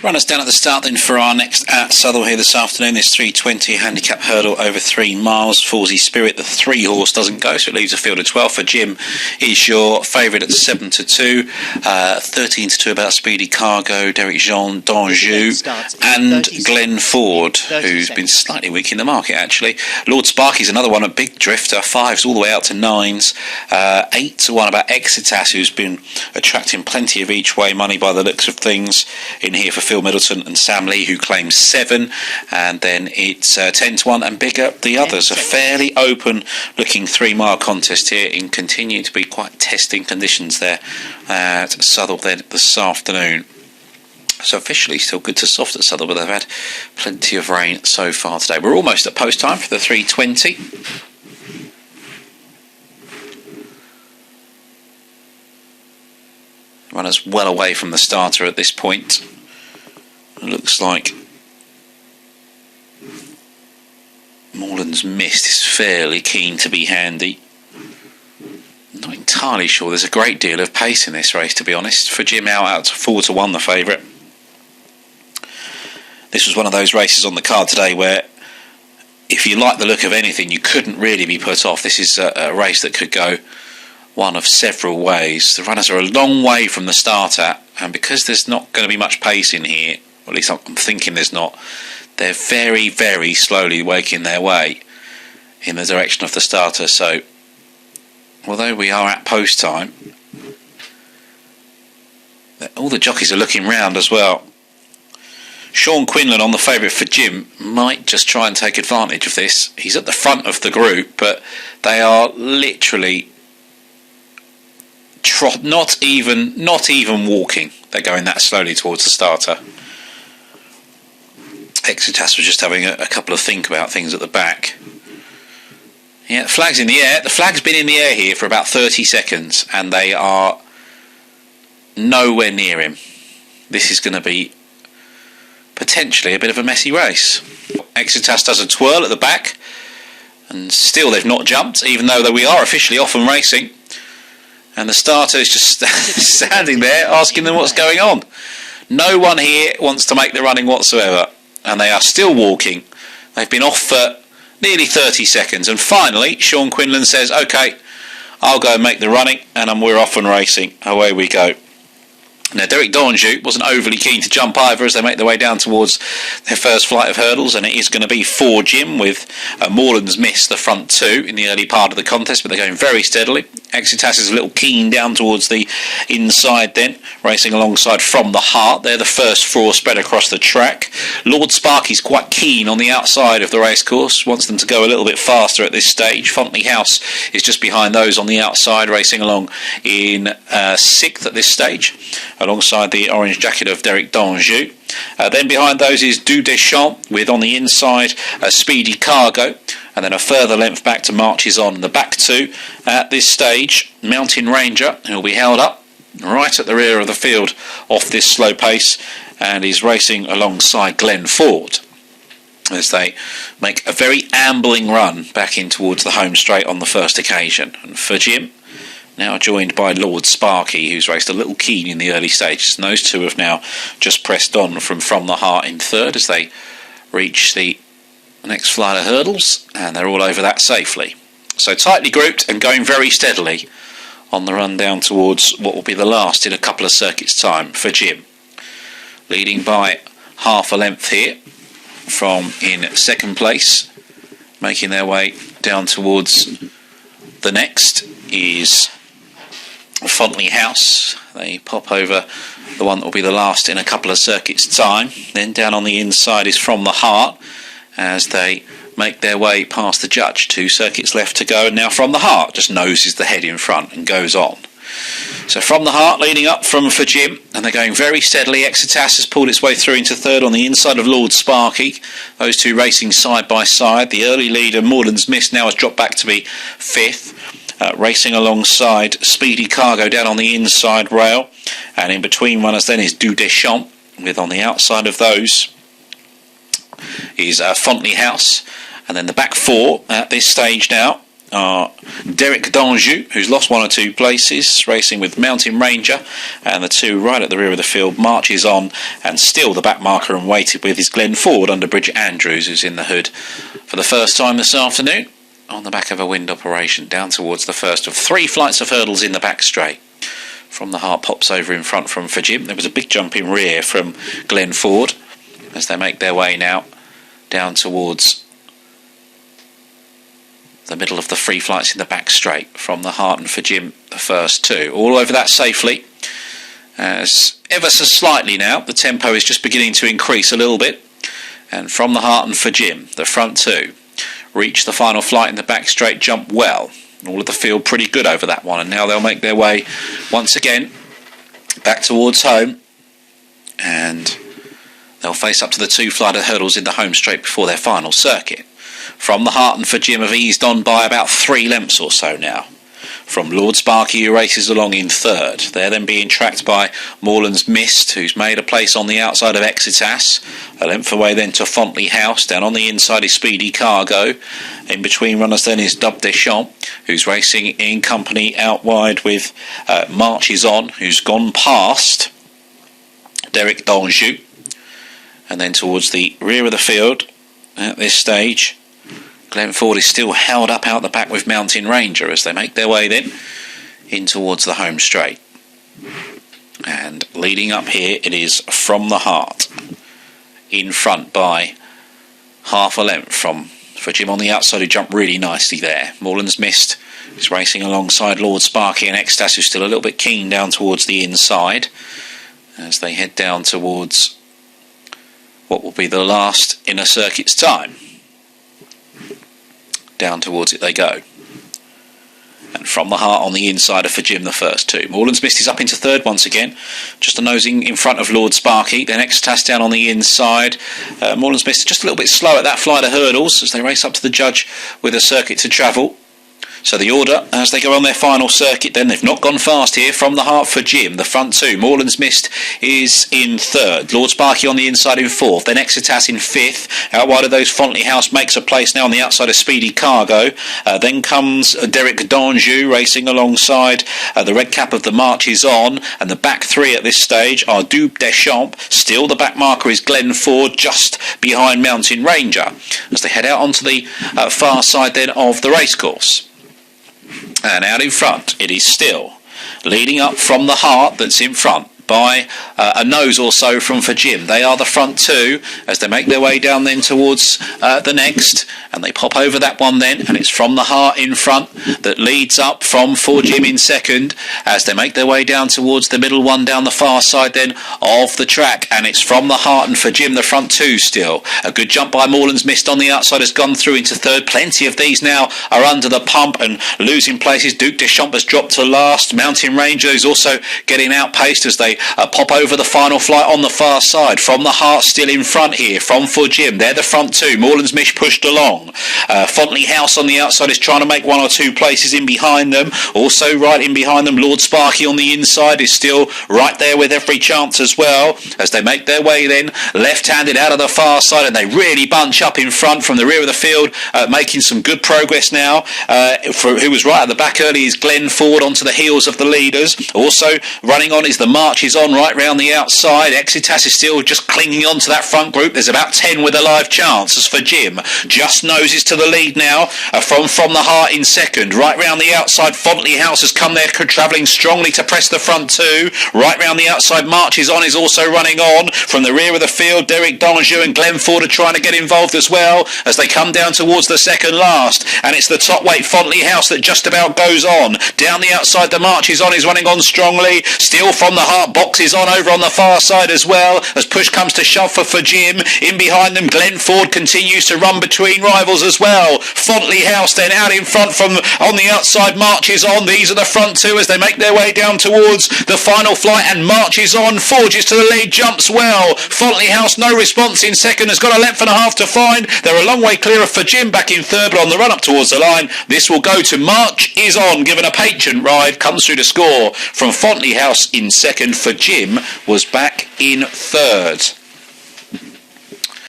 Runners down at the start then for our next at Sthl here this afternoon. This 3:20 handicap hurdle over 3 miles. Fawsey Spirit, the 3 horse, doesn't go, so it leaves a field of 12 for Jim. Is your favourite at 7-2, 13-2 about Speedy Cargo, Derrick, Danjou, and Glenn Ford, who's been slightly weak in the market actually. Lord Sparky's another one, a big drifter, 5s all the way out to 9s. 8-1 about Exitas, who's been attracting plenty of each way money by the looks of things in here for Phil Middleton and Sam Lee, who claims 7, and then it's 10-1 and bigger the others. A fairly open looking 3 mile contest here in continue to be quite testing conditions there at Sthl then this afternoon. So officially still good to soft at Sthl, but they've had plenty of rain so far today. We're almost at post time for the 3:20. Runners well away from the starter at this point. It looks like Moreland's Mist is fairly keen to be handy. I'm not entirely sure there's a great deal of pace in this race, to be honest. For Jim out to 4-1 the favourite. This was one of those races on the card today where if you like the look of anything, you couldn't really be put off. This is a race that could go one of several ways. The runners are a long way from the starter, and because there's not going to be much pace in here, or at least I'm thinking there's not, they're very, very slowly making their way in the direction of the starter. So although we are at post time, all the jockeys are looking round as well. Sean Quinlan on the favourite for Jim might just try and take advantage of this. He's at the front of the group, but they are literally not even walking. They're going that slowly towards the starter. Exitas was just having a couple of think about things at the back. Yeah, the flag's in the air. The flag's been in the air here for about 30 seconds, and they are nowhere near him. This is going to be potentially a bit of a messy race. Exitas does a twirl at the back, and still they've not jumped, even though we are officially off and racing. And the starter is just standing there asking them what's going on. No one here wants to make the running whatsoever, and they are still walking. They've been off for nearly 30 seconds, and finally Sean Quinlan says, OK, I'll go and make the running, and we're off and racing. Away we go. Now, Derrick Danjou wasn't overly keen to jump either as they make their way down towards their first flight of hurdles, and it is going to be for Jim with Moreland's Miss the front 2 in the early part of the contest, but they're going very steadily. Exitas is a little keen down towards the inside then, racing alongside From the Heart. They're the first 4 spread across the track. Lord Sparky's quite keen on the outside of the racecourse, wants them to go a little bit faster at this stage. Fontley House is just behind those on the outside, racing along in 6th at this stage, alongside the orange jacket of Derrick Danjou. Then behind those is Du Deschamps, with on the inside Speedy Cargo, and then a further length back to Marches On. The back 2 at this stage, Mountain Ranger, who will be held up right at the rear of the field off this slow pace, and is racing alongside Glenn Ford as they make a very ambling run back in towards the home straight on the first occasion. And for Jim, now joined by Lord Sparky, who's raced a little keen in the early stages, and those two have now just pressed on from the Heart in 3rd as they reach the next flight of hurdles, and they're all over that safely. So tightly grouped and going very steadily on the run down towards what will be the last in a couple of circuits' time for Jim. Leading by half a length here from in 2nd place, making their way down towards the next is Fontley House. They pop over the one that will be the last in a couple of circuits' time. Then down on the inside is From the Heart as they make their way past the judge. 2 circuits left to go, and now From the Heart just noses the head in front and goes on. So From the Heart leading up for Jim, and they're going very steadily. Exitas has pulled its way through into 3rd on the inside of Lord Sparky. Those two racing side by side. The early leader, Moreland's Miss, now has dropped back to be 5th. Racing alongside Speedy Cargo down on the inside rail, and in between runners then is Du Deschamps, with on the outside of those is Fontley House, and then the back 4 at this stage now are Derrick Danjou, who's lost 1 or 2 places, racing with Mountain Ranger, and the two right at the rear of the field. Marches on, and still the back marker and weighted with is Glenn Ford under Bridget Andrews, who's in the hood for the first time this afternoon on the back of a wind operation, down towards the first of 3 flights of hurdles in the back straight. From the Heart pops over in front from for Jim. There was a big jump in rear from Glenn Ford as they make their way now down towards the middle of the 3 flights in the back straight. From the Heart and for Jim, the first 2. All over that safely. As ever so slightly now, the tempo is just beginning to increase a little bit. And from the Heart and for Jim, the front 2 reach the final flight in the back straight, jump well. All of the field pretty good over that one, and now they'll make their way once again back towards home, and they'll face up to the 2 flight of hurdles in the home straight before their final circuit. From the Heart and for Jim have eased on by about 3 lengths or so now from Lord Sparky, who races along in third. They're then being tracked by Moreland's Mist, who's made a place on the outside of Exitas. A length away then to Fontley House. Down on the inside is Speedy Cargo. In between runners then is Dub Deschamps, who's racing in company out wide with Marches On, who's gone past Derrick Danjou. And then towards the rear of the field at this stage, Glenn Ford is still held up out the back with Mountain Ranger as they make their way then in towards the home straight. And leading up here, it is From the Heart in front by half a length for Jim on the outside, who jumped really nicely there. Moreland's Mist is racing alongside Lord Sparky and Ecstasy, who's still a little bit keen down towards the inside as they head down towards what will be the last inner circuit's time. Down towards it they go. And From the Heart on the inside for Jim, the first 2. Moreland's Mist is up into third once again, just a nosing in front of Lord Sparky. Then Exitas down on the inside. Moreland's Mist just a little bit slow at that flight of hurdles as they race up to the judge with a circuit to travel. So the order as they go on their final circuit then, they've not gone fast here. From the Heart for Jim, the front 2. Moreland's Mist is in third. Lord Sparky on the inside in fourth. Then Exitas in fifth. Out wide of those, Fontley House makes a place now on the outside of Speedy Cargo. Then comes Derrick Danjou racing alongside the red cap of the Marches On. And the back 3 at this stage are Dub Deschamps. Still the back marker is Glenn Ford just behind Mountain Ranger as they head out onto the far side then of the racecourse. And out in front, it is still leading up From the Heart that's in front by a nose or so from for Jim. They are the front 2 as they make their way down then towards the next, and they pop over that one then, and it's From the Heart in front that leads up from for Jim in second as they make their way down towards the middle one down the far side then of the track, and it's From the Heart and for Jim, the front 2 still. A good jump by Moreland's Mist on the outside has gone through into third. Plenty of these now are under the pump and losing places. Duke Deschamps has dropped to last. Mountain Ranger is also getting outpaced as they pop over the final flight on the far side. From the Heart still in front here from for Jim. They're the front 2. Moreland's Mist pushed along. Fontley House on the outside is trying to make 1 or 2 places in behind them. Also right in behind them, Lord Sparky on the inside is still right there with every chance as well as they make their way then left-handed out of the far side, and they really bunch up in front from the rear of the field, making some good progress now. Who was right at the back early is Glenn Ford onto the heels of the leaders. Also running on is the Marches On right round the outside. Exitas is still just clinging on to that front group. There's about 10 with a live chance. As for Jim, just noses to the lead now from the Heart in second. Right round the outside, Fontley House has come there travelling strongly to press the front 2. Right round the outside, Marches On is also running on. From the rear of the field, Derrick Danjou and Glenn Ford are trying to get involved as well as they come down towards the second last. And it's the top weight Fontley House that just about goes on. Down the outside, the Marches On is running on strongly. Still From the Heart boxes on over on the far side as well as push comes to shove for Jim. In behind them, Glenn Ford continues to run between rivals as well. Fontley House then out in front from on the outside, Marches On. These are the front 2 as they make their way down towards the final flight, and Marches On forges to the lead, jumps well. Fontley House no response in second, has got a length and a half to find. They're a long way clear of for Jim back in third, but on the run up towards the line, this will go to Marches On, given a patient ride, comes through to score from Fontley House in second. For Jim was back in third.